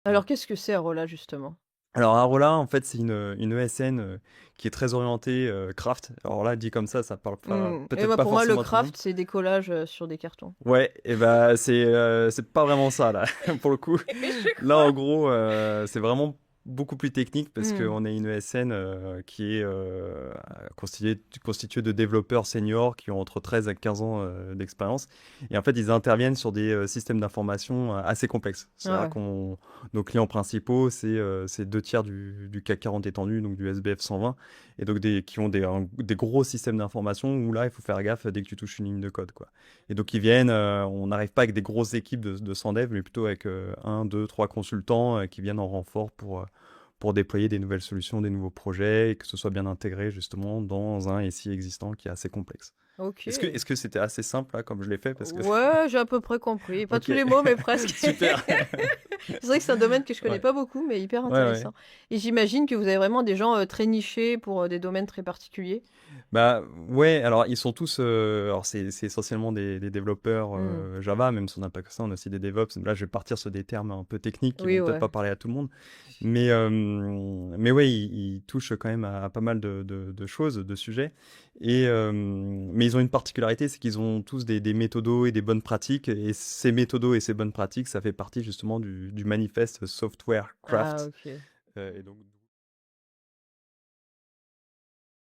Alors qu'est-ce que c'est Arola justement? Alors Arola, en fait, c'est une ESN, qui est très orientée, craft. Alors là, dit comme ça parle pas Mmh et peut-être bah, pas pour moi le forcément à tout le monde. craft, c'est des collages, sur des cartons. Ouais et c'est pas vraiment ça là, pour le coup. Je Là, en crois. gros, c'est vraiment beaucoup plus technique parce Mmh. qu'on est une ESN, qui est, constituée de développeurs seniors qui ont entre 13 et 15 ans, d'expérience et en fait, ils interviennent sur des, systèmes d'information, assez complexes. C'est-à-dire Ouais. qu'on nos clients principaux, c'est 2/3 du CAC 40 étendu, donc du SBF 120 et donc qui ont des gros systèmes d'information où là, il faut faire gaffe dès que tu touches une ligne de code, quoi. Et donc ils viennent, on n'arrive pas avec des grosses équipes de 100 devs, mais plutôt avec 1, 2, 3 consultants qui viennent en renfort pour déployer des nouvelles solutions, des nouveaux projets, et que ce soit bien intégré justement dans un SI existant qui est assez complexe. OK. Est-ce que c'était assez simple là, comme je l'ai fait parce que... Ouais, j'ai à peu près compris. Pas Ok, tous les mots, mais presque. super. C'est vrai que c'est un domaine que je connais Ouais, pas beaucoup, mais hyper ouais, ouais. intéressant et j'imagine que vous avez vraiment des gens, très nichés pour, des domaines très particuliers? Bah ouais, alors ils sont tous, alors c'est essentiellement des développeurs Mmh. Java, même si on n'a pas que ça, on a aussi des DevOps. Là, je vais partir sur des termes un peu techniques qui Oui, vont peut-être ouais. pas parler à tout le monde, mais ouais, ils touchent quand même à pas mal de choses, de sujets, mais ils ont une particularité, c'est qu'ils ont tous des méthodos et des bonnes pratiques, et ces méthodos et ces bonnes pratiques, ça fait partie justement du manifeste Software Ah Craft, OK. et donc